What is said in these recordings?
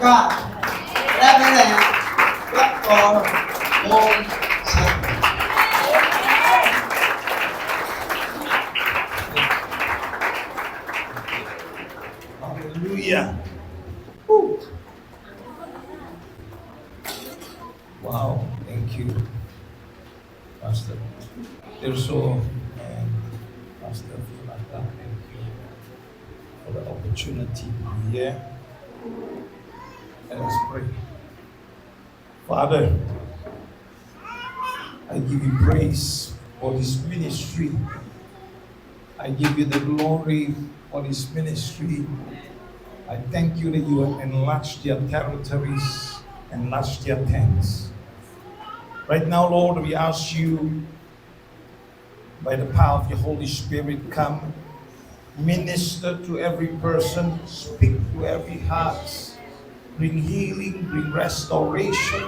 God. Clap it up. Clap for Lord Shepherd. Hallelujah. Woo. Wow, thank you, Pastor Tirso and Pastor Filata. Thank you for the opportunity to be here. Let us pray. Father, I give you praise for this ministry. I give you the glory for this ministry. I thank you that you have enlarged their territories, enlarged their tents. Right now, Lord, we ask you, by the power of your Holy Spirit, come, minister to every person, speak to every heart, bring healing, bring restoration,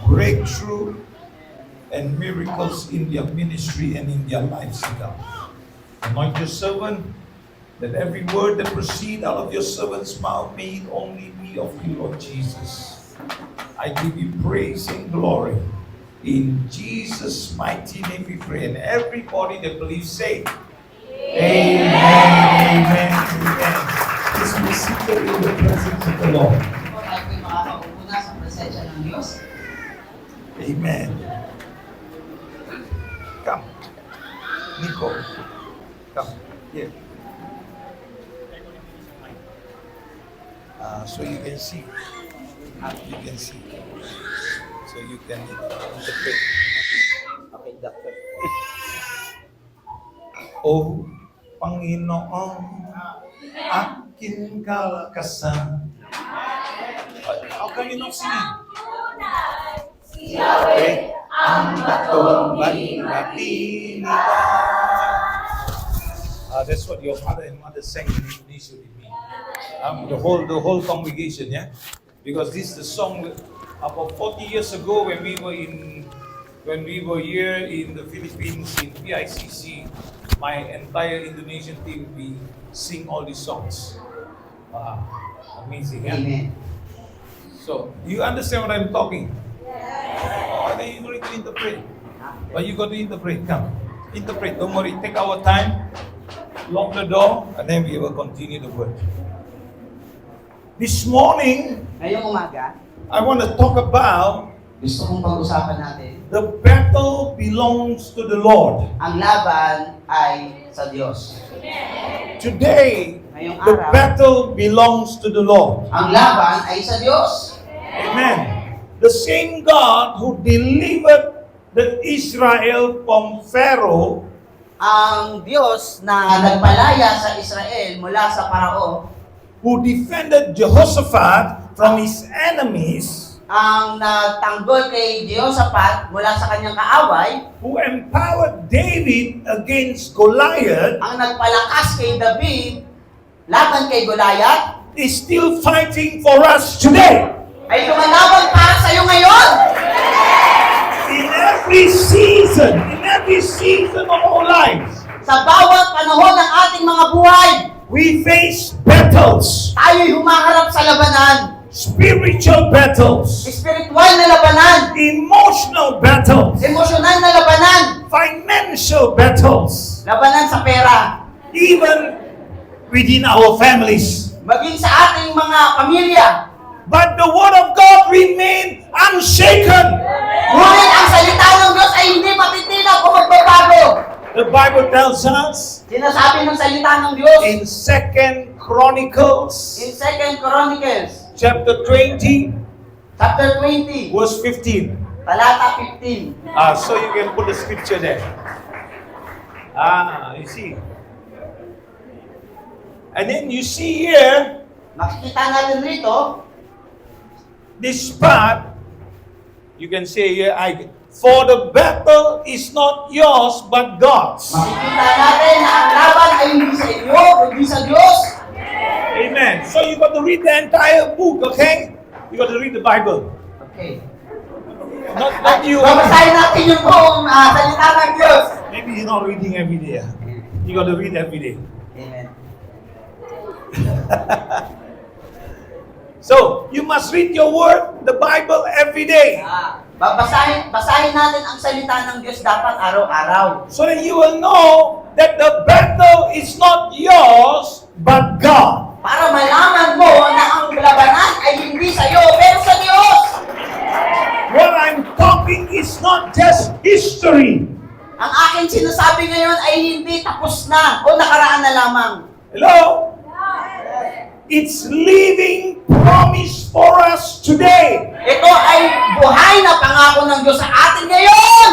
breakthrough, and miracles in their ministry and in their lives, God. Anoint your servant, that every word that proceeds out of your servant's mouth may it only be of you, Lord Jesus. I give you praise and glory. In Jesus' mighty name we pray. And everybody that believes say, Amen, amen, amen. Please be seated in the presence of the Lord. Amen. Come. Nico. Come. Here. So you can see. You can see. So you can interpret. Okay, doctor. Oh, Panginoon, aking kalakasan. How can you not sing? Yahweh, ang batong balingapin nila. That's what your father and mother sang in Indonesia with me. The whole congregation, yeah? Because this is the song about 40 years ago when we were here in the Philippines in PICC. My entire Indonesian team, we sing all these songs. Wow, amazing, yeah? Amen. So, you understand what I'm talking? Yes. Then you don't need to interpret. But you got to interpret. Come, interpret. Don't worry. Take our time. Lock the door, and then we will continue the word. This morning, Ngayong umaga, I want to talk about gusto kong pag-usapan natin, the battle belongs to the Lord. ang laban ay sa Diyos. Today, Ngayong the araw, battle belongs to the Lord. ang laban ay sa Diyos. Amen. The same God who delivered the Israel from Pharaoh, Ang Diyos na nagpalaya sa Israel mula sa Parao, who defended Jehoshaphat from his enemies, ang nagtanggol kay Jehoshaphat mula sa kanyang kaaway, who empowered David against Goliath, ang nagpalakas kay David laban kay Goliath, is still fighting for us today. ay lumalaban para sa iyo ngayon. In every season of our lives, Sa bawat panahon ng ating mga buhay, we face battles, tayo'y humaharap sa labanan. spiritual battles, Espiritual na labanan, emotional battles, emosyonal na labanan, financial battles, labanan sa pera, even within our families. maging sa ating mga pamilya. But the word of God remains unshaken. Ngunit ang salita ng Diyos ay hindi matitinag o magbabago. The Bible tells us Sinasabi ng salita ng Diyos in 2 Chronicles in 2 Chronicles, chapter 20, chapter 20, verse 15. talata 15. So you can put the scripture there. You see. And then you see here, Makikita natin rito, this part, you can say here, for the battle is not yours, but God's. makikita natin na ang laban ay hindi sa inyo, hindi sa Diyos. Amen. So you got to read the entire book, okay? You got to read the Bible. Okay. Not you. Babasahin natin yung buong salita ng Diyos. Maybe you're not reading every day. You got to read every day. Amen. So, you must read your word, the Bible, every day. Basahin natin ang salita ng Diyos dapat araw-araw. So that you will know that the battle is not yours, but God. Para malaman mo na ang labanan ay hindi sa iyo, pero sa Diyos. What I'm talking is not just history. Ang aking sinasabi ngayon ay hindi tapos na o nakaraan na lamang. Hello? It's living promise for us today. Ito ay buhay na pangako ng Diyos sa atin ngayon.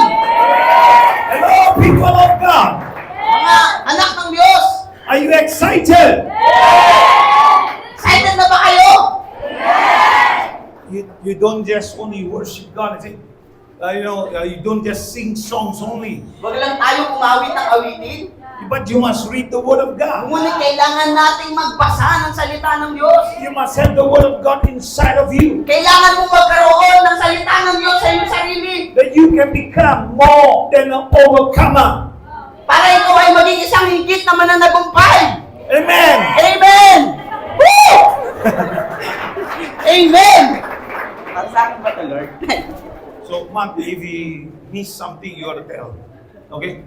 Hello, people of God. Mga anak ng Diyos, Are you excited? excited na ba kayo? You don't just only worship God. You don't just sing songs only. Huwag lang tayo umawit ng awitin. But you must read the Word of God. Ngunit kailangan nating magbasa ng salita ng Diyos. You must have the Word of God inside of you. Kailangan mo magkaroon ng salita ng Diyos sa iyong sarili. That you can become more than an overcomer. Para ikaw ay maging isang higit na mananagumpay. Amen. Amen! Woo! Amen! Para sa akin ba ito, Lord? So, Mark, if he missed something, you ought to tell. Okay?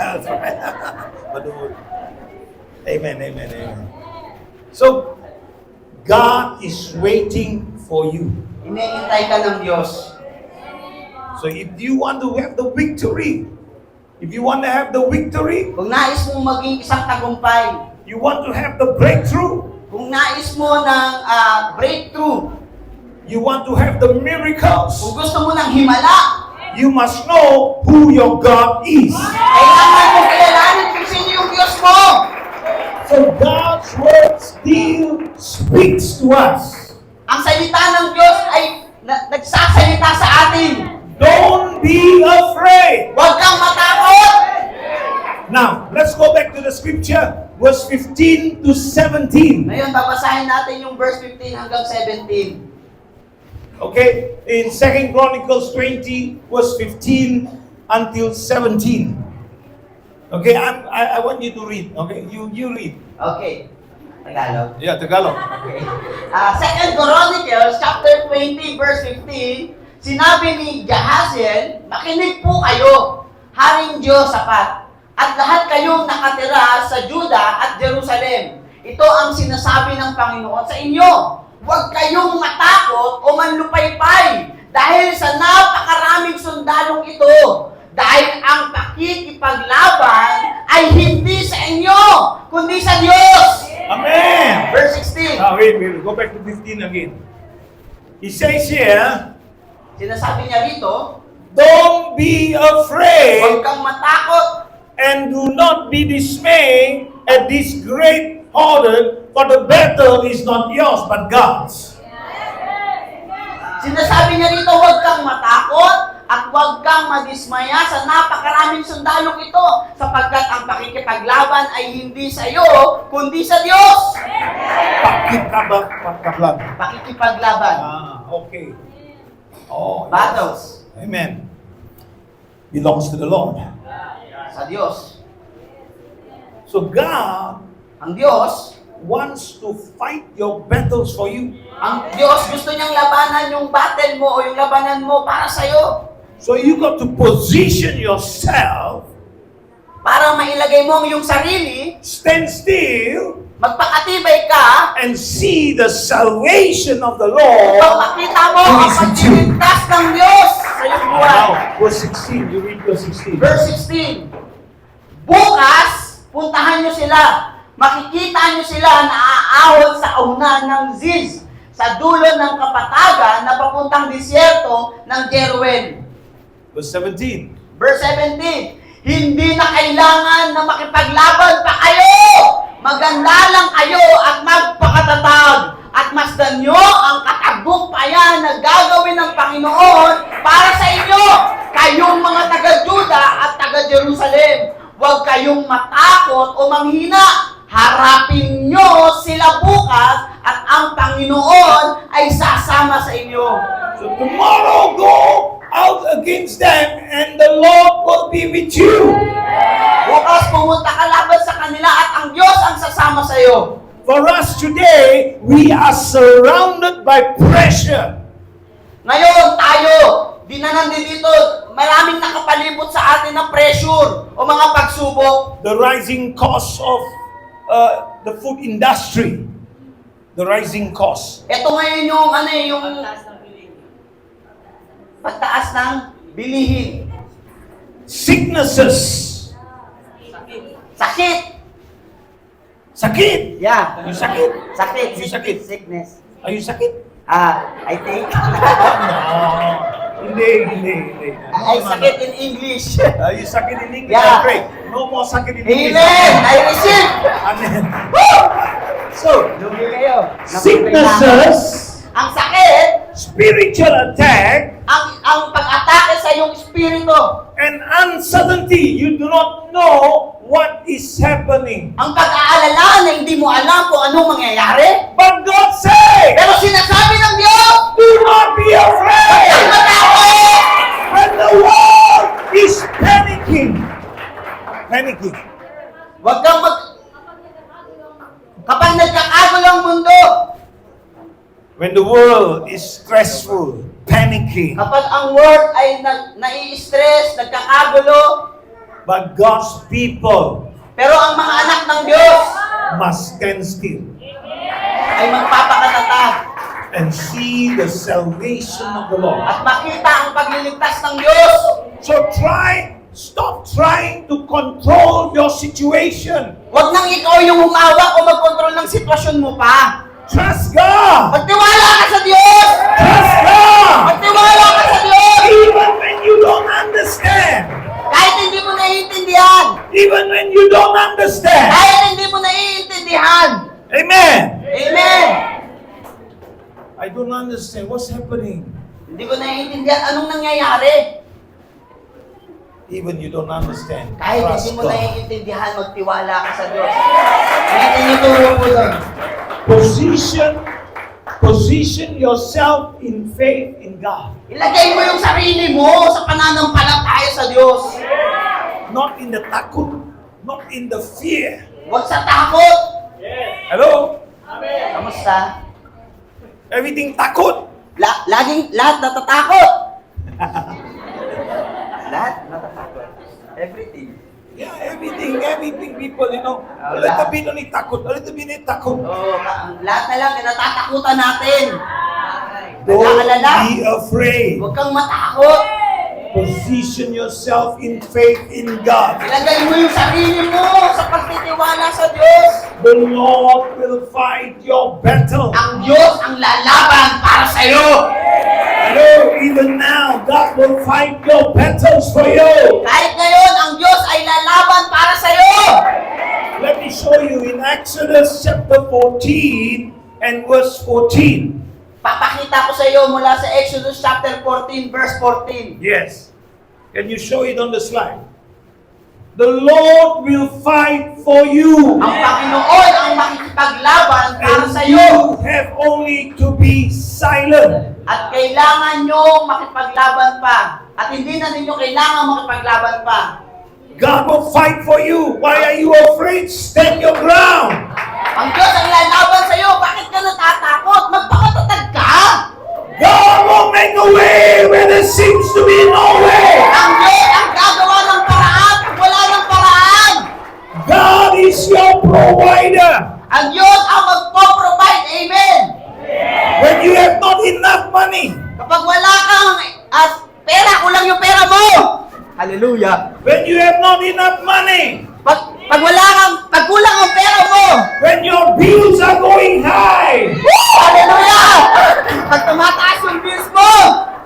But don't worry. Amen, amen, amen. So, God is waiting for you. Hinihintay ka ng Diyos. So, if you want to have the victory, Kung nais mong maging isang tagumpay, you want to have the breakthrough, kung nais mo ng breakthrough, you want to have the miracles, kung gusto mo ng himala, you must know who your God is. kailangan mo kilalanin kung sino yung Diyos mo. So God's word still speaks to us. Ang salita ng Diyos ay nagsasalita sa atin. Don't be afraid. Huwag kang matakot. Now, let's go back to the scripture, verse 15 to 17. Ngayon, babasahin natin yung verse 15 hanggang 17. Okay, in 2 Chronicles 20, verse 15 until 17. Okay, I want you to read. Okay, you read. Okay. Tagalog. Yeah, Tagalog. Okay. 2 Chronicles chapter 20 verse 15, sinabi ni Jahaziel, makinig po kayo, Haring Jehoshaphat, at lahat kayong nakatira sa Juda at Jerusalem. Ito ang sinasabi ng Panginoon sa inyo. Huwag kayong matakot o manlupaypay dahil sa napakaraming sundalong ito. Dahil ang pakikipaglaban ay hindi sa inyo, kundi sa Diyos. Amen. Verse 16. Wait, go back to 15 again. He says here, Sinasabi niya rito, don't be afraid huwag kang matakot and do not be dismayed at this great order, for the battle is not yours but God's. Sinasabi niya rito, huwag kang matakot at huwag kang madismaya sa napakaraming sundalong ito sapagkat ang pakikipaglaban ay hindi sa iyo, kundi sa Diyos. Pakikipaglaban. Okay. Oh, Battles. yes. Amen. Belongs to the Lord. Sa Diyos. So God Ang Diyos, wants to fight your battles for you. ang Diyos gusto niyang labanan yung battle mo o yung labanan mo para sa iyo. So you got to position yourself, Para mailagay mo ang iyong sarili, stand still, magpakatibay ka, and see the salvation of the Lord. upang makita mo ang pagliligtas ng Diyos sa iyong buhay. Now, verse 16. You read verse 16. Verse 16. Bukas, puntahan niyo sila. Makikita niyo sila na aahon sa unan ng Ziz, sa dulo ng kapatagan na papuntang disyerto ng Jeruel. Verse 17. Verse 17. Hindi na kailangan na makipaglaban pa kayo. Maganda lang kayo at magpakatatag. At masdan nyo ang katagumpayan na gagawin ng Panginoon para sa inyo. Kayong mga taga-Juda at taga-Jerusalem. Huwag kayong matakot o manghina. Harapin nyo sila bukas at ang Panginoon ay sasama sa inyo. So tomorrow go out against them and the Lord will be with you. Bukas pumunta ka laban sa kanila at ang Diyos ang sasama sa iyo. For us today, we are surrounded by pressure. Ngayon, tayo, di na nandito, maraming nakapalibot sa atin na pressure o mga pagsubok. The rising cost of the food industry. The rising cost. Ito ngayon yung pagtaas ng bilihin. Sicknesses. Sakit. Sakit. Yeah. You sakit? Sakit. You sakit? Sickness. Are you sakit? I think. No. Hindi. I sakit in English. You sakit in English? Yeah. Great. No more sakit in English. Amen! I receive! Amen. So, lugi kayo. Sicknesses, Ang sakit, spiritual attack, ang pag-atake sa iyong espiritu. and uncertainty. You do not know what is happening. Ang pag-aalala na hindi mo alam kung anong mangyayari. But God said, Pero sinasabi ng Diyos, do not be afraid. huwag matakot! When the world is panicking. Huwag kang Kapag nagkakagulo ang mundo, When the world is stressful, panicking. kapag ang world ay nai-stress, nagkakagulo, But God's people pero ang mga anak ng Diyos must stand still ay magpapakatatag and see the salvation of the Lord. at makita ang pagliligtas ng Diyos. So stop trying to control your situation. Huwag nang ikaw yung humawak o magkontrol ng sitwasyon mo pa. Trust God. Magtiwala ka sa Diyos! Trust God. Magtiwala ka sa Diyos! Even when you don't understand. Kahit hindi mo naiintindihan. Even when you don't understand. Kahit hindi mo naiintindihan. Amen. Amen! I don't understand what's happening. Hindi ko naiintindihan anong nangyayari. Even you don't understand. Kahit Trust hindi mo God. naiintindihan, magtiwala ka sa Diyos. Ngayon yung turo po doon. Position yourself in faith in God. Ilagay mo yung sarili mo sa pananampalataya sa Diyos. Not in the takut, not in the fear. Huwag sa takot. Hello? Kamusta? Everything takut. Lahat natatakot. Lahat natatakot. Everything. Yeah, everything people, a little bit only takut, a little bit takut. Oo, lahat na lang kinatatakutan natin. Don't Nag-aalala. be afraid. Huwag kang matakot. Position yourself in faith in God. Ilagay mo yung sarili mo sa pagtitiwala sa Diyos. The Lord will fight your battle. Ang Diyos ang lalaban para sa iyo. Hello, even now, God will fight your battles for you. Kahit ngayon, ang Diyos ay lalaban para sa iyo. Let me show you in Exodus chapter 14 and verse 14. Papakita ko sa iyo mula sa Exodus chapter 14, verse 14. Yes. Can you show it on the slide? The Lord will fight for you. Ang Panginoon ang makikipaglaban para And sa you iyo. have only to be silent. At kailangan nyo makipaglaban pa. At hindi na ninyo kailangan makipaglaban pa. God will fight for you. Why are you afraid? Stand your ground. Ang Diyos ang lalaban sa iyo. Bakit ka natatakot? Magpakatatag ka. God will make a way where there seems to be no way. Ang Diyos ang gagawa ng paraan pag wala ng paraan. God is your provider. Ang Diyos ang magpo-provide. Amen. When you have not enough money, Kapag wala kang pera, kulang yung pera mo. Hallelujah. when you have not enough money, Pag kulang ang pera mo. when your bills are going high, Woo! Hallelujah. Pag tumataas yung bills mo,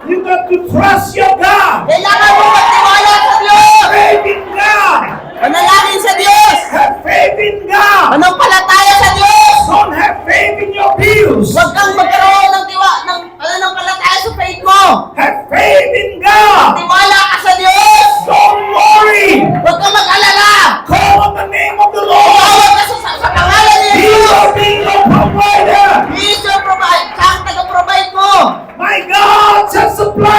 you got to trust your God. kailangan mo magtiwala sa Diyos. Faith in God. Manalangin sa Diyos. Have faith in God. Manampalataya sa Diyos. Don't have faith in your bills. Huwag kang magkaroon ng pananampalataya sa faith mo. Have faith in God. Tiwala ka sa Diyos. Don't worry. Huwag kang mag-alala. Call on the name of the Lord. Tawag ka sa pangalan ni He Jesus. will be your provider. He is your provide. Siya ang taga-provide mo. My God shall supply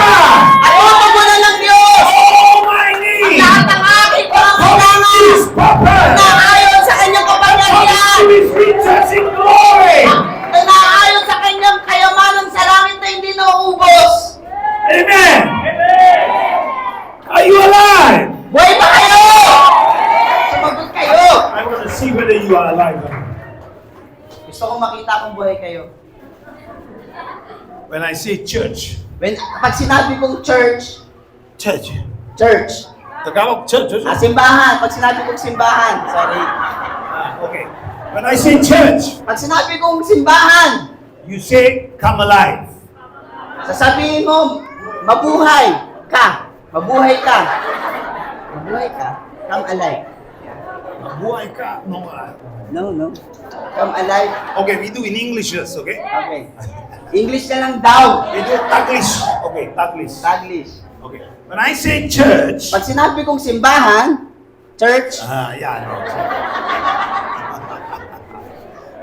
At utang mo na ng Diyos. all my Ang needs. lahat ng aking pangangailangan His purpose. na ayon sa kanyang According kapangyarihan. to His riches in mabuhay kayo. When I say church, Kapag sinabi kong church, church. church. Tagalog, church. Simbahan. Pag sinabi kong simbahan, sorry. Okay. When I say church, Pag sinabi kong simbahan, you say come alive. sasabihin mo, mabuhay ka. Mabuhay ka. Mabuhay ka. Come alive. Mabuhay ka. No. No. Come alive. Okay, we do in English, yes, okay? Okay. English na lang daw. We do Taglish. Okay, Taglish. Taglish. Okay. When I say church, Pag sinabi kong simbahan, church, yeah, no.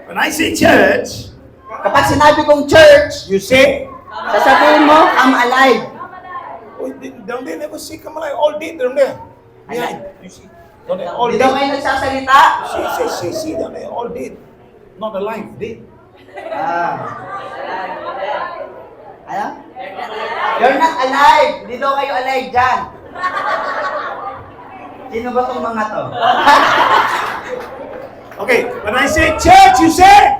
When I say church, kapag sinabi kong church, you say, sasabihin mo, come alive. oh, don't they never say come alive? All day, don't they? Yeah, you see. Don't they all Hindi daw day? kayo nagsasalita. See, don't they all dead? Not alive, dead. Ano? You're not alive. Hindi daw kayo alive dyan. Sino ba tong mga to? Okay, when I say church, you say?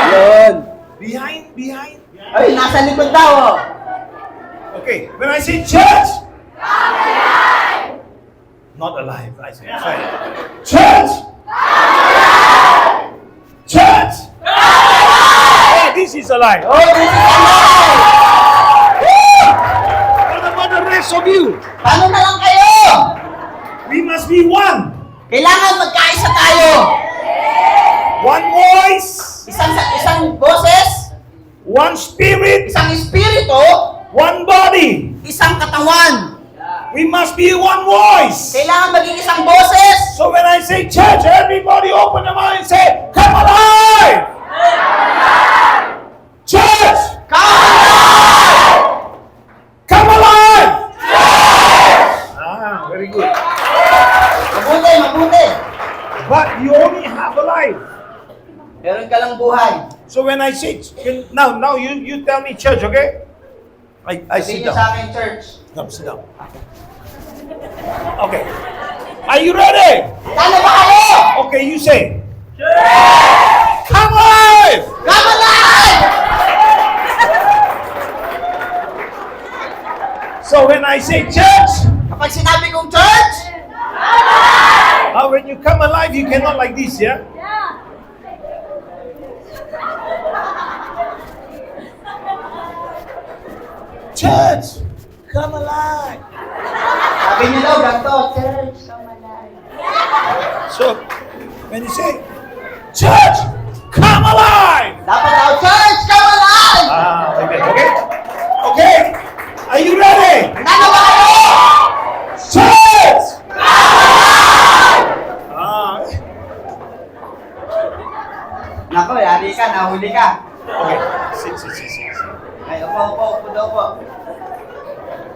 Yun. Behind. Ay, nasa likod daw. Oh. Okay, when I say church, not alive. I say, sorry. Church, church. Oh, this is alive. Oh, this is alive. What about the rest of you? Paano na lang kayo? We must be one. Kailangan magkaisa tayo. One voice, Isang boses, one spirit, isang espiritu, one body. isang katawan. We must be one voice. Kailangan maging isang boses. So when I say church, everybody open their mouth and say, come alive! Church! Come alive! Come alive! Ah, very good. Mabuti. But you only have a life. Meron ka lang buhay. So when I say, now you tell me church, okay? I sit Sabihin niyo sa down. akin, church. No, sit down. Okay. Are you ready? Ano ba kayo? Okay, you say. Come alive! Come alive! So when I say church, Kapag sinabi kong church, when you come alive, you cannot like this, yeah? Church, come alive. sabi niyo daw ganito, church, come alive. So when you say, church, come alive. Dapat daw, church, come alive! Okay. Okay. Are you ready? Ano ba kayo? Church! Nako, yari ka, nahuli ka. Okay. Sit. Ay, upo daw po.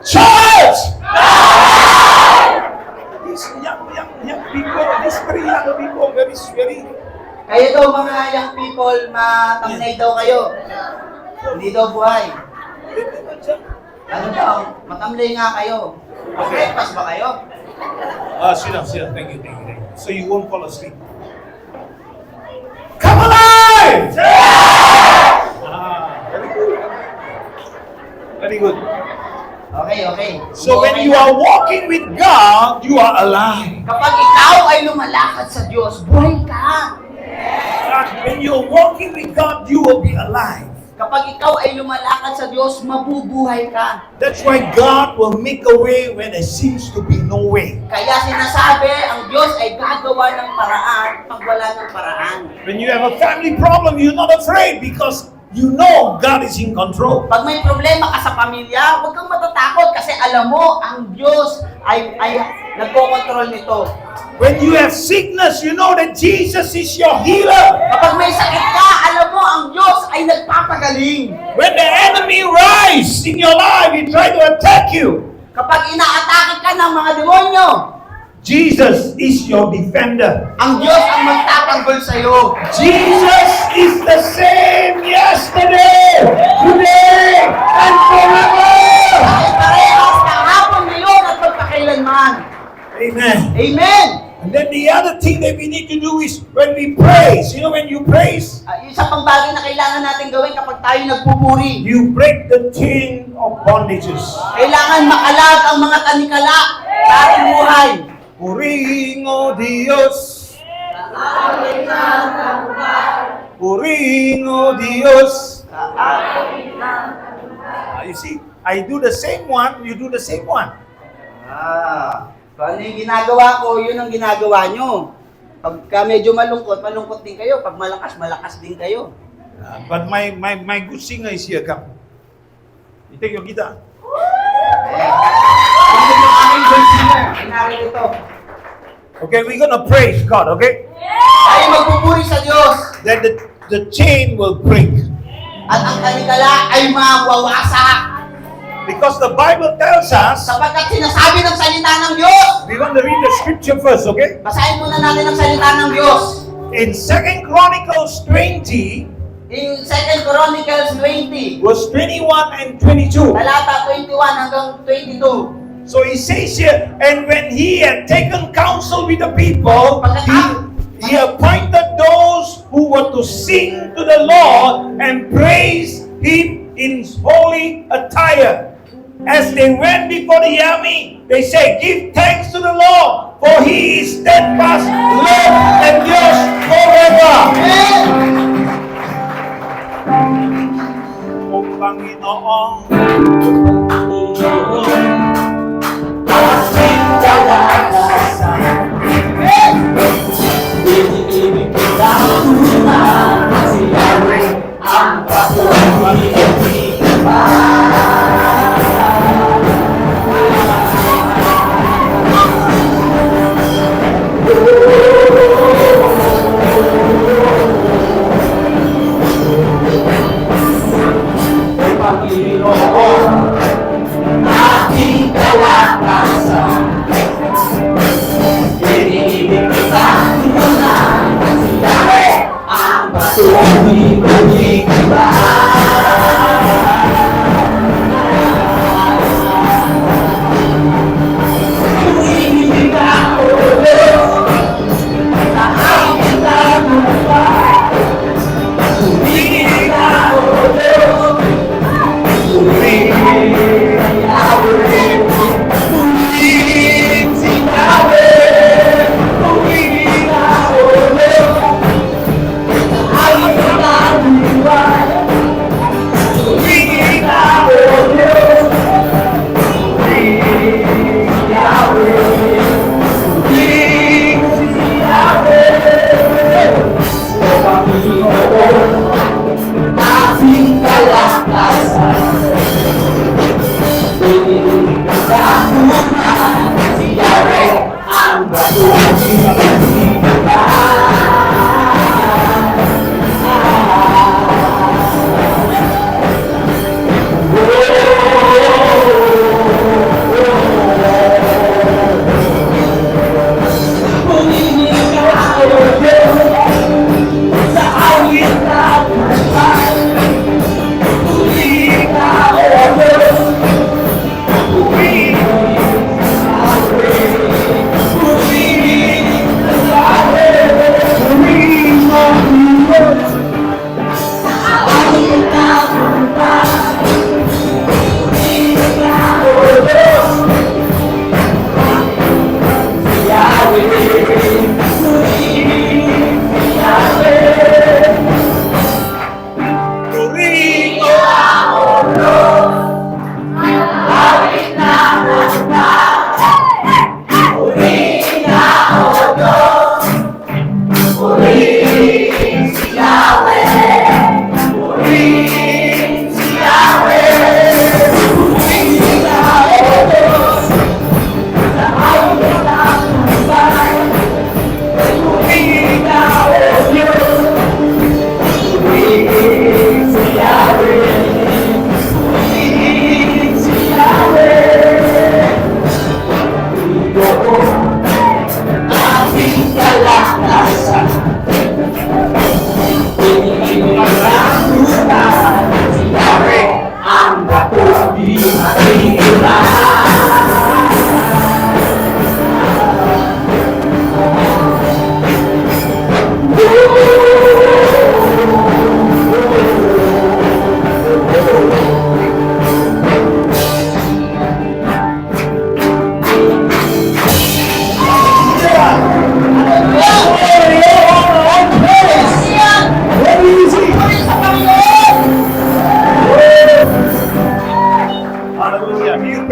Church! These young people, these very young people, very. Kayo daw mga young people, matamnay daw kayo. Hindi daw buhay. Ano daw, matamlay nga kayo. Breakfast ba kayo? Sit down. Thank you. So you won't fall asleep. Come alive! Very good. Okay. So when you are walking with God, you are alive. Kapag ikaw ay lumalakad sa Diyos, buhay ka. When you're walking with God, you will be alive. Kapag ikaw ay lumalakad sa Diyos, mabubuhay ka. That's why God will make a way when there seems to be no way. Kaya sinasabi, ang Diyos ay gagawa ng paraan pag wala ng paraan. When you have a family problem, you're not afraid because you know God is in control. Pag may problema ka sa pamilya, huwag kang matatakot kasi alam mo, ang Diyos ay nagkokontrol nito. When you have sickness, you know that Jesus is your healer. Kapag may sakit ka, alam mo, ang Diyos ay nagpapagaling. When the enemy rise in your life, he try to attack you. Kapag inaatake ka ng mga demonyo, Jesus is your defender. ang Diyos ang magtatanggol sa iyo. Jesus is the same yesterday, today, and forever. Ay parehas kahapon, ngayon at magpakailanman. Amen. Amen! And then the other thing that we need to do is when we praise, when you praise, Isa pang bagay na kailangan natin gawin kapag tayo nagpupuri. You break the chain of bondages. Kailangan makalag ang mga tanikala sa ating buhay. Purihin, O Diyos. Purihin, O Diyos. You see, I do the same one, you do the same one. So ano yung ginagawa ko, yun ang ginagawa nyo. Pagka medyo malungkot, malungkot din kayo. Pag malakas, malakas din kayo. But my good singer is here. Come. You take your guitar. Hindi yung aming good singer. Inari ito. Okay, we're gonna praise God, okay? Tayo magpupuri sa Diyos. Then the chain will break. At ang tanikala ay mawawasak. Because the Bible tells us, Sapagkat sinasabi ng salita ng Diyos. we want to read the scripture first, okay? Basahin muna natin ang salita ng Diyos. In 2 Chronicles 20, In 2 Chronicles 20, verse 21 and 22. talata 21 hanggang 22. So he says here, and when he had taken counsel with the people, he appointed those who were to sing to the Lord and praise him in his holy attire. As they went before the army, they say, give thanks to the Lord, for he is steadfast, love, and yours forever. O Panginoon, aking kalakasan, iniibig kita muna, siya rin ang patuloy iba. Panginoon, aking kalakasan, iniibig kita muna, siya rin ang patuloy iba.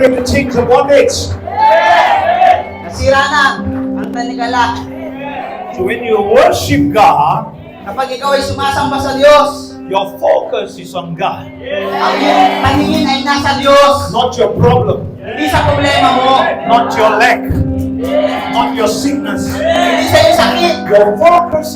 break the chains of bondage. Nasira na ang tanikala. So when you worship God, Kapag ikaw ay sumasamba sa Diyos, your focus is on God, ang iyong paningin ay nasa Diyos. not your problem, Hindi sa problema mo. not your lack, not your sickness. Hindi sa iyong sakit. Your focus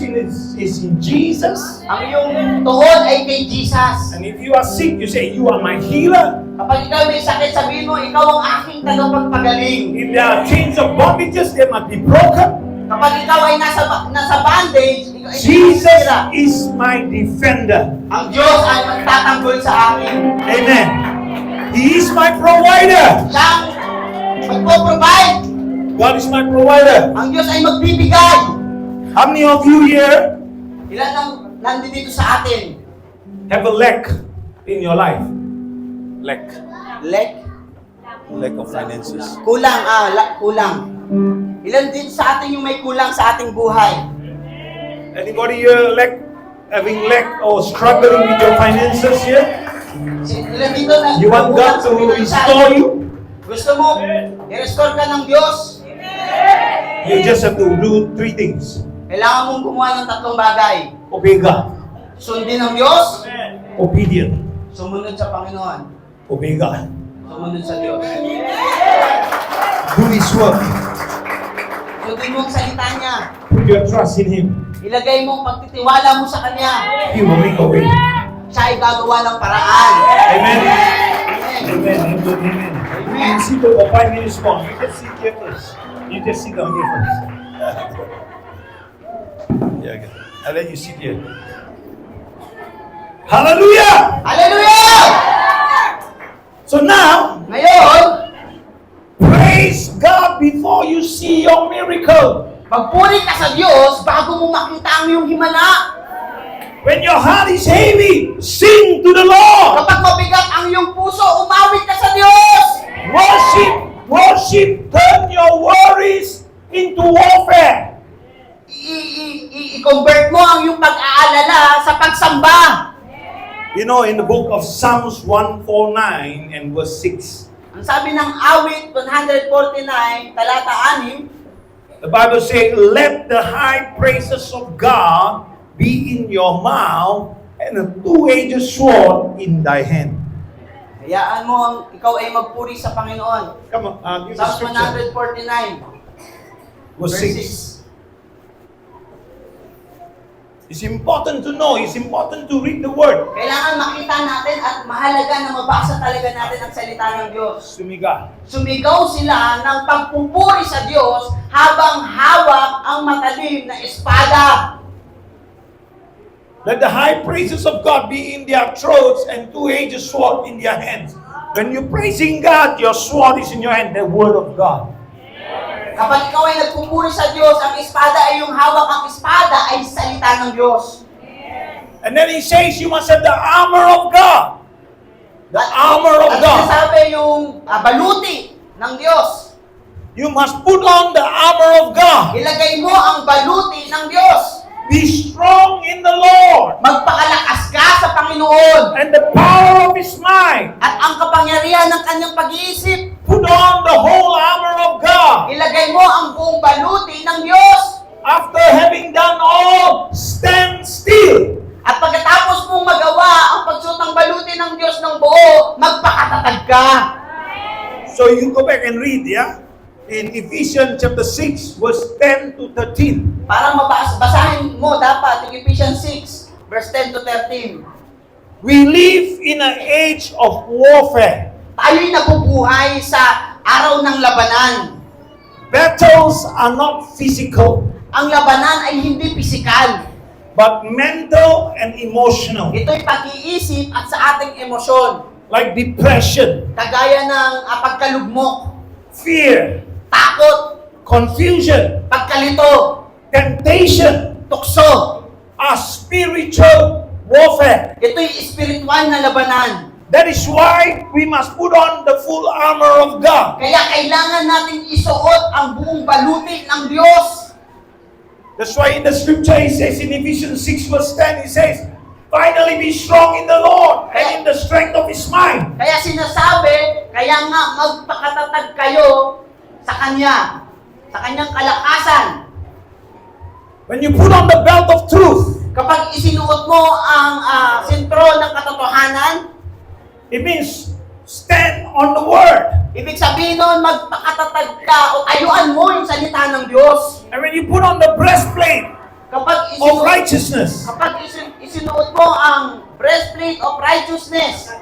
is in Jesus. Ang iyong tuhod ay kay Jesus. And if you are sick, you say, "You are my healer." Kapag ikaw may sakit, sabihin mo, ikaw ang aking tagapagpagaling. If there are chains of bondages, they must be broken. Kapag ikaw ay nasa bandage, ikaw ay Jesus nasira. is my defender. Ang Diyos ay magtatanggol sa akin. Amen. He is my provider. Siya ang magpo-provide. God is my provider. Ang Diyos ay magbibigay. How many of you here Ilan ang nandito sa atin? have a lack in your life? Lack. Lack Of finances. kulang, kulang. Ilan din sa atin yung may kulang sa ating buhay? Anybody here having lack or struggling with your finances here? Ilan dito na You want God to restore you? Gusto mo i-restore ka ng Diyos? You just have to do 3 things. Kailangan mong gumawa ng 3 bagay. Obey God. Sundin ang Diyos, Obedient. sumunod sa Panginoon, Obey God. sumunod sa Diyos. Do His work. Sundin mo ang salita niya. Put your trust in Him. Ilagay mo ang pagtitiwala mo sa Kanya. He will make a way. Siya ay gagawa ng paraan. Amen. Amen. Amen. Amen. You can sit over 5 minutes more. You just sit here first. You just sit down here first. Yeah, okay. I'll let you sit here. Hallelujah! Hallelujah! So now, Ngayon, praise God before you see your miracle. magpuri ka sa Diyos bago mo makita ang iyong himala. When your heart is heavy, sing to the Lord. Kapag mabigat ang iyong puso, umawit ka sa Diyos. Worship, worship, turn your worries into warfare. I-convert mo ang iyong pag-aalala sa pagsamba. You know, in the book of Psalms 149 and verse 6, Ang sabi ng awit 149, talata 6, the Bible says, "Let the high praises of God be in your mouth and a two-edged sword in thy hand." hayaan mo ang ikaw ay magpuri sa Panginoon. Come on, give the Psalms scripture. 149, Verse verse 6. It's important to know, it's important to read the word. Kailangan makita natin at mahalaga na mabasa talaga natin ang salita ng Diyos. Sumiga. Sumigaw sila ng pagpupuri sa Diyos habang hawak ang matalim na espada. Let the high praises of God be in their throats and two-edged sword in their hands. When you're praising God, your sword is in your hand, the word of God. Kapag ikaw ay nagpupuri sa Diyos, ang espada ay yung hawak, ang espada ay salita ng Diyos. And then he says, you must have the armor of God. The armor of Ang God. sinasabi yung baluti ng Diyos. You must put on the armor of God. Ilagay mo ang baluti ng Diyos. Be strong in the Lord Magpakalakas ka sa Panginoon. and the power of His might. At ang kapangyarihan ng kanyang pag-iisip, Put on the whole armor of God. ilagay mo ang buong baluti ng Diyos. After having done all, stand still. At pagkatapos mong magawa ang pagsuot ng baluti ng Diyos ng buo, magpakatatag ka. So you go back and read, yeah? In Ephesians chapter 6, verse 10 to 13. Para basahin mo dapat yung Ephesians 6, verse 10 to 13. We live in an age of warfare. Tayo'y nabubuhay sa araw ng labanan. Battles are not physical, Ang labanan ay hindi pisikal. but mental and emotional. Ito'y pag-iisip at sa ating emosyon. Like depression, Kagaya ng pagkalugmok, fear, takot, confusion, pagkalito, temptation tukso. are spiritual warfare. Ito'y espiritual na labanan. That is why we must put on the full armor of God. Kaya kailangan natin isuot ang buong baluti ng Diyos. That's why in the scripture it says in Ephesians 6 verse 10, it says, "Finally be strong in the Lord and in the strength of His might." Kaya sinasabi, Kaya nga, magpakatatag kayo sa Kanya, sa Kanyang kalakasan. When you put on the belt of truth, Kapag isinuot mo ang sentro ng katotohanan, it means stand on the word. ibig sabihin nun, magpakatatag ka o tayuan mo yung salita ng Diyos. And when you put on the breastplate Kapag of righteousness, isinuot mo ang breastplate of righteousness,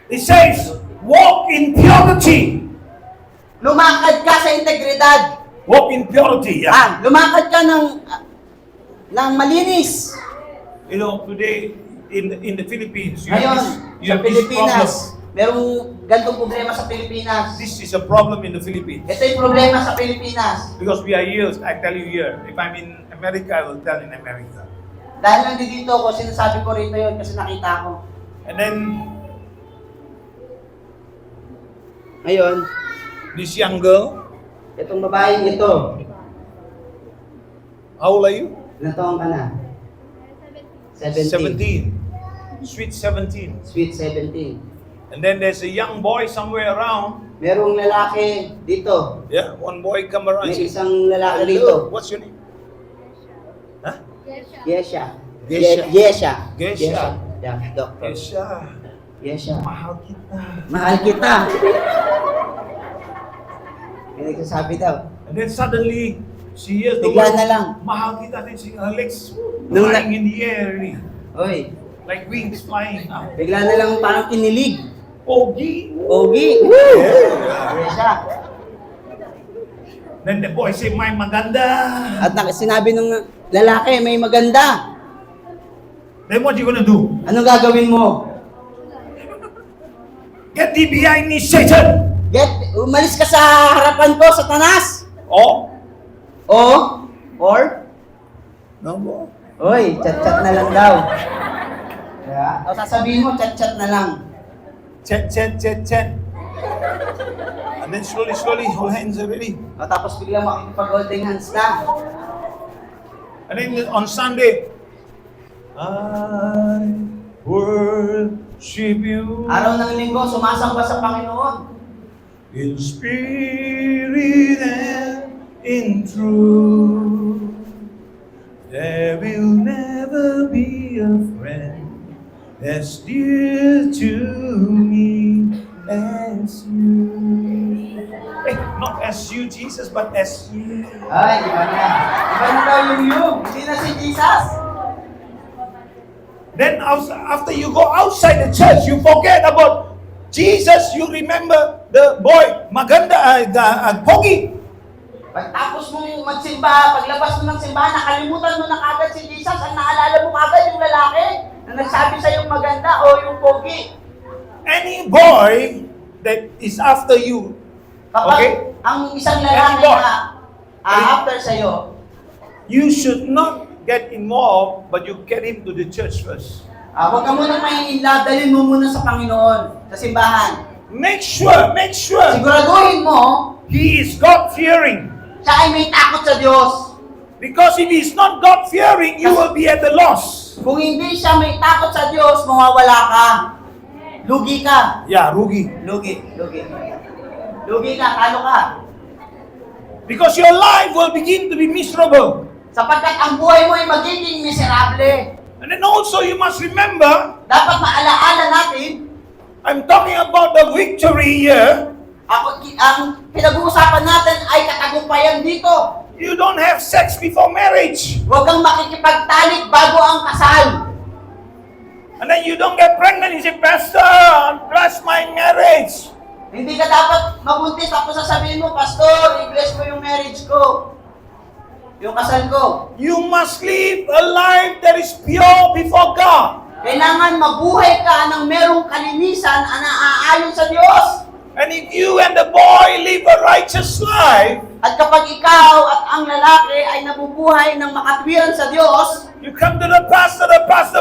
it says, walk in purity. lumakad ka sa integridad. Walk in purity, yeah. Lumakad ka ng malinis. You know, today in the Philippines, you Ngayon, have sa this Pilipinas, problem. merong gantong problema sa Pilipinas. This is a problem in the Philippines. Ito yung problema sa Pilipinas. Because we are here, I tell you here. If I'm in America, I will tell in America. Dahil nandito ako, sinasabi ko rito yun kasi nakita ko. And then, Ngayon, this young girl, itong babaeng ito, how old are you? ilang taon ka na? 17. 17. Sweet 17. Sweet 17. And then there's a young boy somewhere around. Merong lalaki dito. Yeah, one boy come around. May and says, isang lalaki "Hello, dito. what's your name? Huh? Yesha. Gesha. Yesha. Gesha. Yeah, doctor. Kesha. Yesha. Mahal kita. Mahal kita. May nagsasabi daw. And then suddenly, she hears the Bigla na lang. Mahal kita. Then she, her legs Nung flying in the air. Really. Oy, Like wings flying up. bigla na lang parang kinilig. Pogi. Pogi. Yeah. Yesha. Then the boy say, "My maganda." At sinabi ng lalaki, may maganda. Then what you gonna do? Anong gagawin mo? Get thee behind me, Satan. Umalis ka sa harapan ko, Satanas. Oh? Or? No more. Oy, chat-chat na lang daw. Yeah. O sasabihin mo, chat-chat na lang. Chat. And then slowly, hold hands already. O tapos biglang makikipag-holding hands na. And then on Sunday, I worship you Araw ng linggo, sumasamba sa Panginoon. in spirit and in truth. There will never be a friend as dear to me as you. Not as you, Jesus, but as you. Ay, iba na. Iba na daw yung. Hindi na si Jesus. Then after you go outside the church, you forget about Jesus. You remember the boy, maganda, pogi. Pagtapos mong magsimba, paglabas mo ng simbahan, nakalimutan mo na kagad si Jesus. Ang naalala mo kagad yung lalaki na nagsabi sa yung maganda o yung pogi. Any boy that is after you, Kapag okay, ang isang lalaki Any boy. na after sa'yo, you should not get involved, but you get him to the church first. huwag ka munang mahiinlove, dalhin mo muna sa Panginoon, sa simbahan. Make sure Siguraduhin mo, he is God-fearing. siya ay may takot sa Diyos. Because if he is not God-fearing, you will be at a loss. Kung hindi siya may takot sa Diyos, mawawala ka. Lugi ka. Yeah, rugi. Lugi ka, talo ka. Because your life will begin to be miserable. Sapagkat ang buhay mo ay magiging miserable. And then also you must remember, Dapat maalaala natin, I'm talking about the victory here. ang pinag-uusapan natin ay katagumpayan dito. You don't have sex before marriage. Huwag kang makikipagtalik bago ang kasal. And then you don't get pregnant. You say, Pastor, bless my marriage. Hindi ka dapat mabuntis tapos sasabihin mo, Pastor, i-bless mo yung marriage ko. Yung kasal ko. You must live a life that is pure before God. Kailangan mabuhay ka ng merong kalinisan na naaayon sa Diyos. And if you and the boy live a righteous life, At kapag ikaw at ang lalaki ay nabubuhay ng makatwiran sa Diyos, you come to the pastor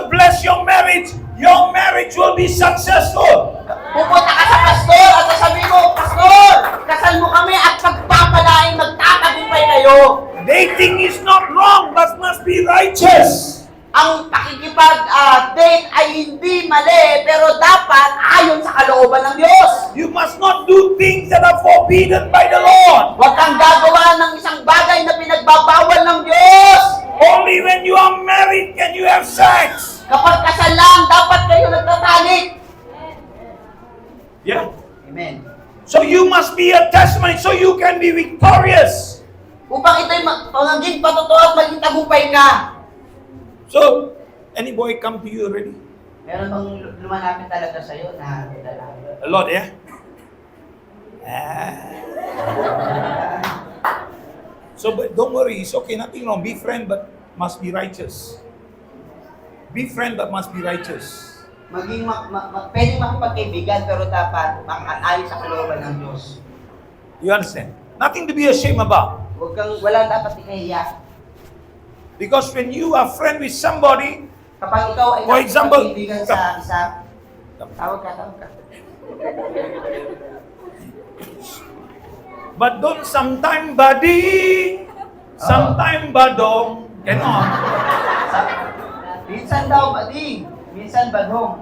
bless your marriage will be successful. pupunta ka sa pastor at sasabihin mo, Pastor, kasal mo kami at pagpapalain magtatagumpay kayo. Dating is not wrong, but must be righteous. Ang pakikipag-date ay hindi mali, pero dapat ayon sa kalooban ng Diyos. You must not forbidden by the Lord. Huwag kang gagawa ng isang bagay na pinagbabawal ng Diyos. Only when you are married can you have sex. Kapag kasal lang, dapat kayo nagtatalik. Yeah. Amen. So you must be a testimony so you can be victorious. Upang ito'y maging patotoo at maging tagumpay ka. So, any boy come to you already? Meron bang lumalapit talaga sa'yo na lalaki? A lot, yeah? So, but don't worry, it's okay, nothing wrong. Be friend, but must be righteous. Be friend, but must be righteous. Maging pwedeng makipagkaibigan pero dapat makaayon sa kalooban ng Diyos. You understand? Nothing to be ashamed about. Wala dapat ikahiya. Because when you are friend with somebody, Kapag ikaw ay For example, nakipagkaibigan sa isa, tawag ka. but don't sometime buddy, sometime badong, cannot. Minsan daw bading, minsan badhong.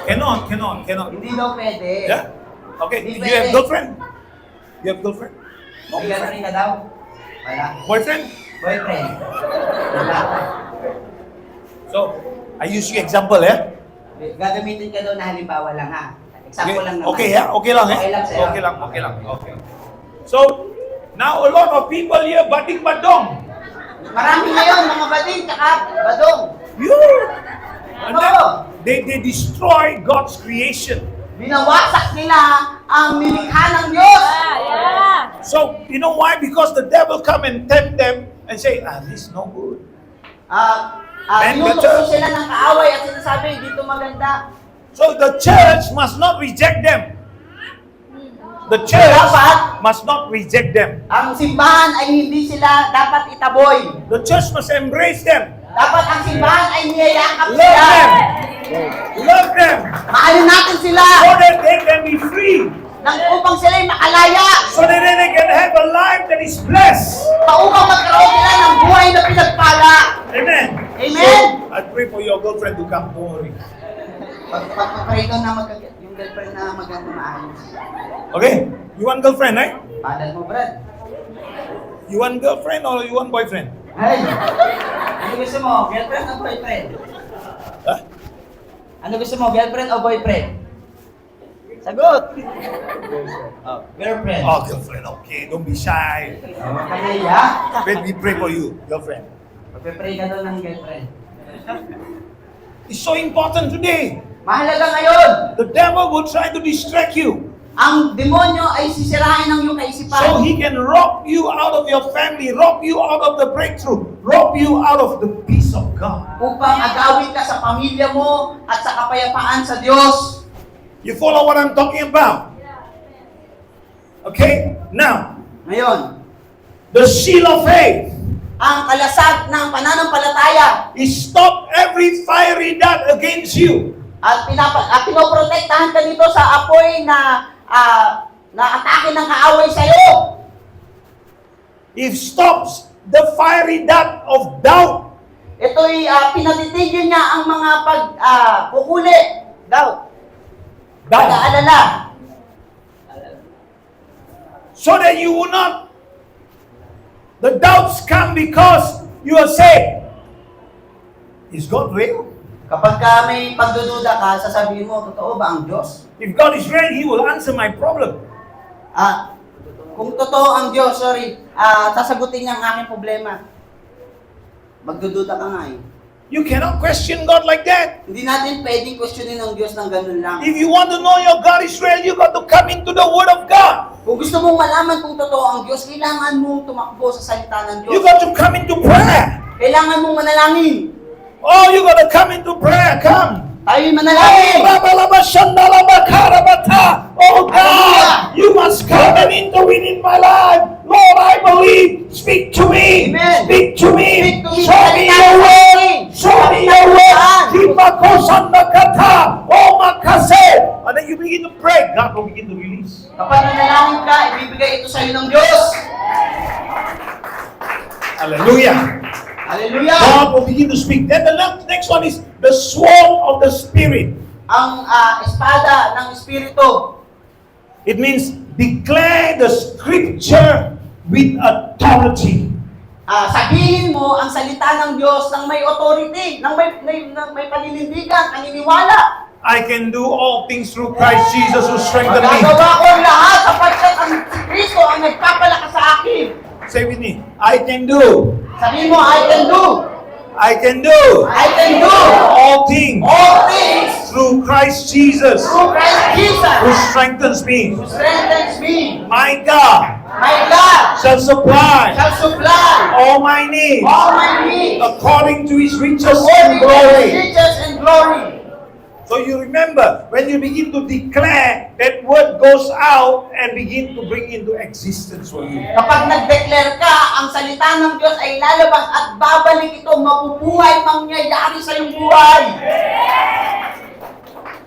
Cannot. Hindi daw pwede. Yeah? Okay, Hindi you have pwede. girlfriend? You have girlfriend? No May girlfriend? girlfriend ka daw? Wala. Boyfriend? Boyfriend? Wala. So, I use you example, eh? Gagamitin ka daw na halimbawa lang ha. Example lang naman. Okay, yeah? Okay lang, eh? Okay lang sa'yo. Okay lang. Okay. So, now a lot of people here bading badong. Marami ngayon, mga bading, tsaka badong. You! And then, Oo. they destroy God's creation. Binawasak nila ang nilikha ng Diyos. So, you know why? Because the devil come and tempt them and say, this is no good. And the Tinutokso church- sila ng kaaway at sinasabi, dito maganda. So, the church must not reject them. The church Dapat, must not reject them. ang simbahan ay hindi sila dapat itaboy. The church must embrace them. Dapat ang simbahan ay niyayakap Love sila. them. Love them. Mahalin natin sila So that they can be free. nang upang sila'y makalaya. So that they can have a life that is blessed. Upang magkaroon sila ng buhay na pinagpala. Amen. Amen. So, I pray for your girlfriend to come. Don't worry. Pag-pray ka na yung girlfriend na maganda maayos. Okay? You want girlfriend, right? Padal mo, Brad. You want girlfriend or you want boyfriend? Ay, ano gusto mo? Girlfriend o boyfriend? Huh? Ano gusto mo? Girlfriend o boyfriend? Sagot! Oh, girlfriend. Oh, girlfriend. Okay, don't be shy. Kanaya? Let me pray for you, girlfriend. Magpe-pray ka daw ng girlfriend. It's so important today. Mahalaga ngayon, The devil will try to distract you ang demonyo ay sisirain ng iyong kaisipan. so he can rob you out of your family, rob you out of the breakthrough, rob you out of the peace of God. Upang agawin ka sa pamilya mo at sa kapayapaan sa Diyos. You follow what I'm talking about? Okay? Now, Ngayon, the seal of faith ang kalasag ng pananampalataya is stop every fiery dart against you. at pinoprotektahan ka dito sa apoy na atake ng kaaway sa iyo. It stops the fiery dart of doubt. Ito'y pinatitigil niya ang mga pagkukuli, doubt, Doubt. pag-aalala. So that you will not. The doubts come because you are saved. Is God real? Kapag may pagdududa ka, sasabihin mo, totoo ba ang Diyos? If God is real, He will answer my problem. Kung totoo ang Diyos, sasagutin niya ang aking problema. Magdududa ka nga eh. You cannot question God like that. Hindi natin pwedeng questionin ang Diyos ng ganun lang. If you want to know your God is real, you got to come into the Word of God. Kung gusto mong malaman kung totoo ang Diyos, kailangan mong tumakbo sa salita ng You Diyos. got to come into prayer. Kailangan mong manalangin. Oh, you got to come into prayer. Come. Tayo'y Oh, manalangin. oh God, you must come and intervene in my life. Lord, I believe. Speak to me. Amen. Speak to me. Speak to me. Show me your word. Show me your word. Himakosandakata. Oh, makase. And then you begin to pray. God will begin to release. Kapag nanalangin ka, ibibigay ito sa iyo ng Diyos. Hallelujah. Hallelujah! God will begin to speak. Then the next one is the sword of the Spirit. Ang espada ng Espiritu. It means Declare the scripture with authority. Sabihin mo ang salita ng Diyos ng may authority, ng may paninindigan, paniniwala. I can do all things through Christ Jesus who strengthened me. Magagawa ko ang lahat sapagkat ang Kristo ang nagpapalakas sa akin. Say with me, I can do. Sabihin mo, I can do. I can do I can do all things all things through Christ Jesus through Christ Jesus who strengthens me. who strengthens me. My God My God shall supply shall supply all my needs all my needs according to his riches and according to His glory. riches and glory. So you remember, when you begin to declare, that word goes out and begin to bring into existence for you. Kapag nag-declare ka, ang salita ng Diyos ay lalabas at babalik ito, mabubuhay, mangyayari sa iyong buhay.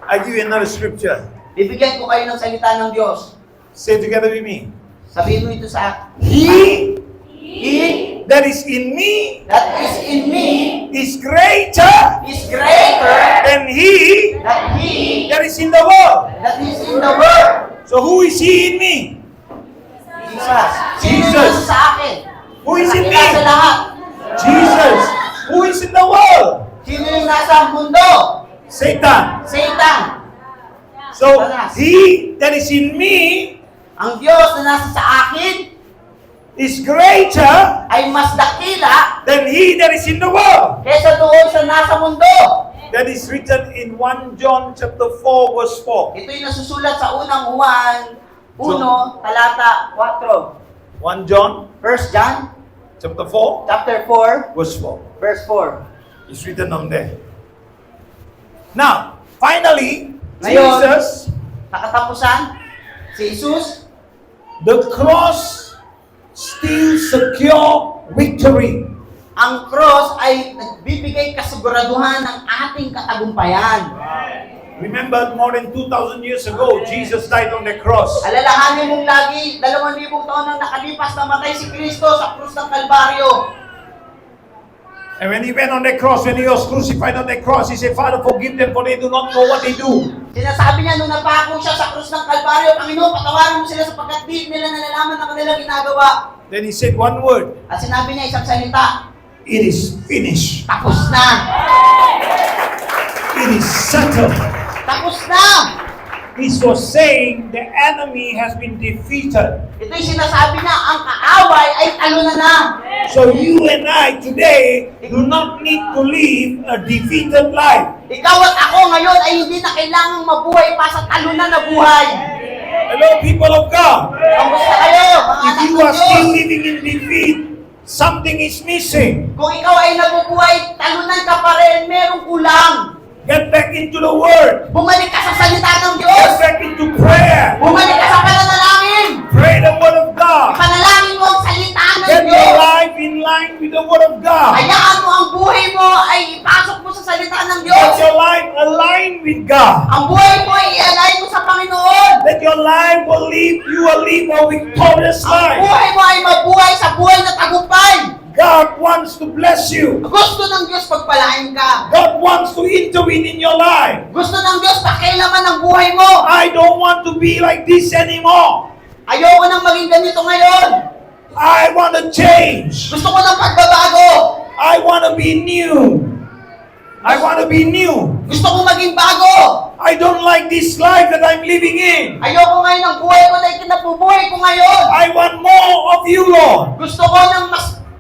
I give you another scripture. Bibigyan ko kayo ng salita ng Diyos. Say together with me. Sabihin mo ito sa akin. He that is in me That is in me is greater is greater than he than he that is in the world. that is in the world. So who is he in me? Jesus. Sino Jesus. nasa sa akin? Who is in Nakita me? sa lahat. Jesus. Who is in the world? Sino yung nasa mundo? Satan. Satan. So he that is in me Ang Diyos na nasa sa akin is greater ay mas dakila than he that is in the world. kaysa doon sa nasa mundo. That is written in 1 John chapter 4 verse 4. Ito'y nasusulat sa unang Juan 1, talata 4. 1 John 1 John chapter 4 chapter 4, verse 4. verse 4. It's written on there. Now, finally, Ngayon, Jesus, sa katapusan, si Jesus, the cross still secure victory. ang cross ay nagbibigay kasiguraduhan ng ating katagumpayan. Remember, more than 2,000 years ago, Jesus died on the cross. Alalahanin mong lagi, 2,000 taon nang nakalipas na matay si Kristo sa krus ng Kalbaryo. And when he went on the cross, when he was crucified on the cross, he said, Father, forgive them for they do not know what they do. Sinasabi niya nung napako siya sa krus ng Kalbaryo, Panginoon, patawarin mo sila sapagkat di nila nalalaman ang kanilang ginagawa. Then he said one word, At sinabi niya isang salita, it is finished. tapos na. It is settled. Tapos na. He was saying the enemy has been defeated. Ito'y sinasabi niya, ang kaaway ay talunan na. So you and I today do not need to live a defeated life. Ikaw at ako ngayon ay hindi na kailangang mabuhay pa sa talunan na buhay. Hello, people of God. Kamusta kayo, mga If anak you ng are still Diyos? living in defeat, something is missing. Kung ikaw ay nabubuhay, talunan ka pa rin, merong kulang. Get back into the Word. Bumalik ka sa salita ng Get Diyos. back into prayer. Bumalik ka sa pananalangin. Pray the Word of God. Panalangin mo ang salita ng Get your Diyos. life in line with the Word of God. Hayaan mo ang buhay mo ay ipasok mo sa salita ng Diyos. Let your life align with God. Ang buhay mo ay i-align mo sa Panginoon. Let your life you will live a victorious Ang life. buhay mo ay mabuhay sa buhay na tagumpay. God wants to bless you. Gusto ng Diyos pagpalain ka. God wants to intervene in your life. Gusto ng Diyos pakialaman ang buhay mo. I don't want to be like this anymore. Ayoko nang maging ganito ngayon. I want to change. Gusto ko ng pagbabago. I want to be new. I want to be new. Gusto ko maging bago. I don't like this life that I'm living in. Ayoko ngayon ng buhay ko na ikinabubuhay ko ngayon. I want more of you, Lord. Gusto ko ng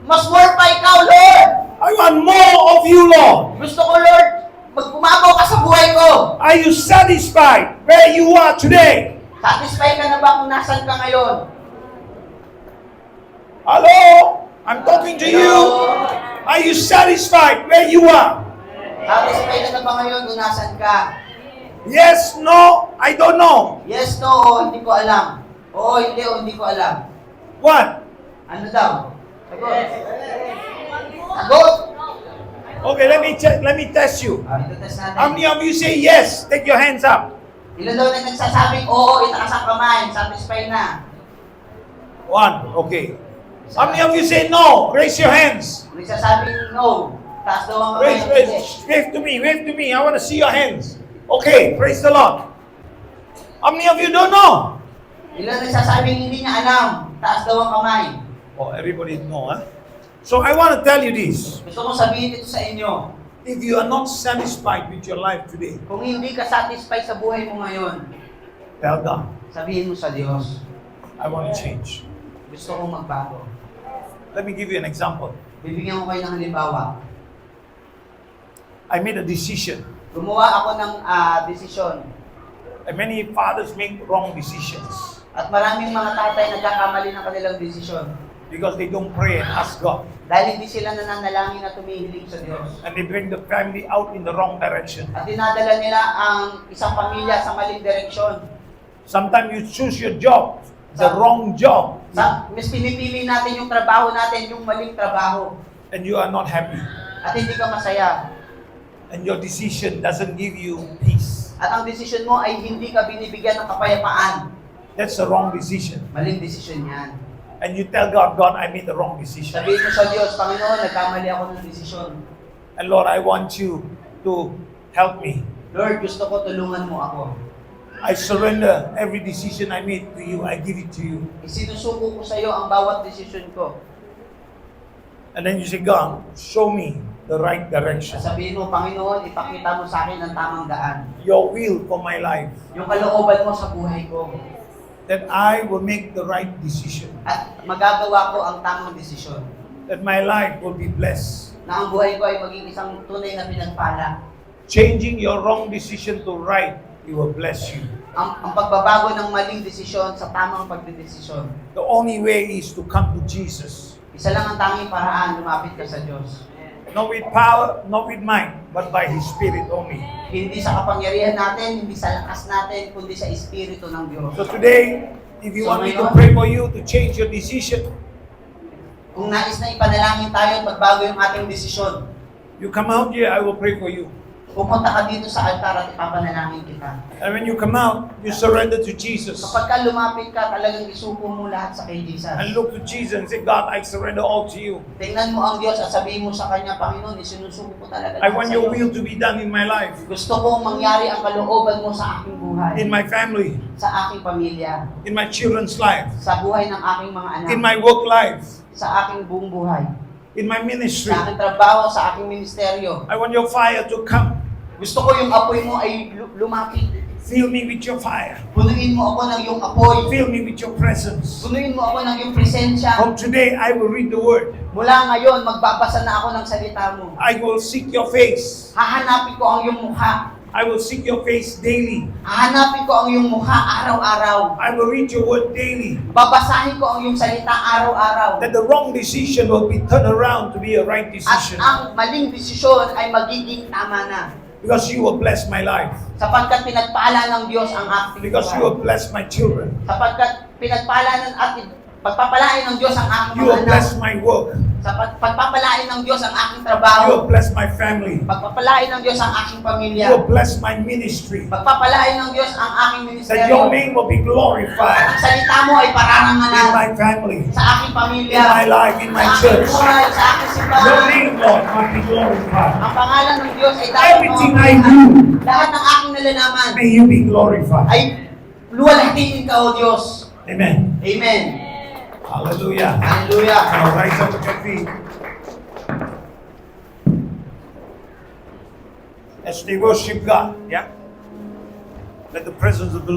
mas more pa ikaw, Lord. I want more of you, Lord. Gusto ko, Lord, magpumabaw ka sa buhay ko. Are you satisfied where you are today? Satisfied ka na ba kung nasan ka ngayon? Hello? I'm talking to you. Are you satisfied where you are? Satisfied ka na ba ngayon kung nasan ka? Yes, no, I don't know. Yes, no, o hindi ko alam. Oo, hindi, o hindi ko alam. What? Ano daw? Sagot. Sagot. Okay, let me test you. Ito test natin. How many of you say yes? Take your hands up. Ilan daw na nagsasabing, oo, itaas ang kamay, satisfied na. One. Okay. How many of you say no? Raise your hands. Nagsasabing, no, taas daw ang kamay. Wave to me. Wave to me. I want to see your hands. Okay. Praise the Lord. How many of you don't know? Ilan nagsasabing hindi niya alam? Taas daw ang kamay. Oh, everybody know, huh? So I want to tell you this. Gusto kong sabihin ito sa inyo. If you are not satisfied with your life today, Kung hindi ka satisfied sa buhay mo ngayon, tell God, sabihin mo sa Diyos, I want to change. gusto kong magbago. Let me give you an example. Bibigyan ko kayo ng halimbawa. I made a decision. Gumawa ako ng desisyon. And many fathers make wrong decisions At maraming mga tatay nagkakamali ng kanilang desisyon. because they don't pray and ask God. Dahil hindi sila nananalangin at tumihiling sa Diyos. And they bring the family out in the wrong direction. At dinadala nila ang isang pamilya sa maling direksyon. Sometimes you choose your job, the wrong job, Mas pinipili natin yung trabaho natin, yung maling trabaho. and you are not happy. At hindi ka masaya. And your decision doesn't give you peace. At ang desisyon mo ay hindi ka binibigyan ng kapayapaan. That's the wrong decision. Maling desisyon yan. And you tell God, God, I made the wrong decision. Sabihin mo sa Diyos, Panginoon, nagkamali ako ng desisyon. And Lord, I want you to help me. Lord, gusto ko tulungan mo ako. I surrender every decision I made to you. I give it to you. Isinusuko ko sa iyo ang bawat desisyon ko. And then you say, God, show me the right direction. Sabihin mo, Panginoon, ipakita mo sa akin ang tamang daan. Your will for my life. Yung kalooban mo sa buhay ko. That I will make the right decision. At magagawa ko ang tamang desisyon. That my life will be blessed. Na ang buhay ko ay maging isang tunay na pinagpala. Changing your wrong decision to right, He will bless you. Ang pagbabago ng maling desisyon sa tamang pagdedesisyon. The only way is to come to Jesus. Isa lang ang tanging paraan, lumapit ka sa Diyos. Not with power, not with might, but by His Spirit only. Hindi sa kapangyarihan natin, hindi sa lakas natin, kundi sa Espiritu ng Diyos. So today, if you want me to pray for you to change your decision, Kung nais na ipanalangin tayo at magbago yung ating desisyon, you come out here, I will pray for you. pupunta ka dito sa altar at ipapanalangin kita. And when you come out, you surrender to Jesus. Kapag ka lumapit ka, talagang isuko mo lahat sa kay Jesus. And look to Jesus and say, God, I surrender all to you. Tingnan mo ang Diyos at sabihin mo sa Kanya, Panginoon, isinusuko ko talaga I lahat want sa your iyo. will to be done in my life, Gusto kong mangyari ang kalooban mo sa aking buhay, in my family, sa aking pamilya, in my children's life, sa buhay ng aking mga anak, in my work life, sa aking buong buhay, in my ministry. sa aking trabaho, sa aking ministeryo. I want your fire to come. Gusto ko yung apoy mo ay lumapit. Fill me with your fire. Punuin mo ako ng iyong apoy. Fill me with your presence. Punuin mo ako ng iyong presensya. From today, I will read the word. Mula ngayon, magbabasa na ako ng salita mo. I will seek your face. Hahanapin ko ang iyong mukha. I will seek your face daily. Hahanapin ko ang iyong mukha araw-araw. I will read your word daily. Babasahin ko ang iyong salita araw-araw. That the wrong decision will be turned around to be a right At decision. ang maling desisyon ay magiging tama na. Because you will bless my life. Sapagkat pinagpala ng Diyos ang aking Because you buhay. will bless my children. Sapagkat pinagpala ng ating pagpapalain ng Diyos ang aking You will mga bless anak. my work. Pagpapalain ng Diyos ang aking You trabaho. will bless my family. Pagpapalain ng Diyos ang aking You pamilya. will bless my ministry. Pagpapalain ng Diyos ang aking That your ministeryo. name will be Ang glorified salita mo ay in pararangalan my family, sa aking pamilya, in my life, in my sa aking church. buhay, sa aking Your simbahan. name, Lord, might be glorified. Ang pangalan ng Diyos ay dapat Everything mo. I do, Lahat ng aking nalalaman may you be glorified. ay luwalhatiin ka, O Diyos. Amen. Amen. Hallelujah. Hallelujah. Now rise up with your feet. As they worship God, yeah? Let the presence of the Lord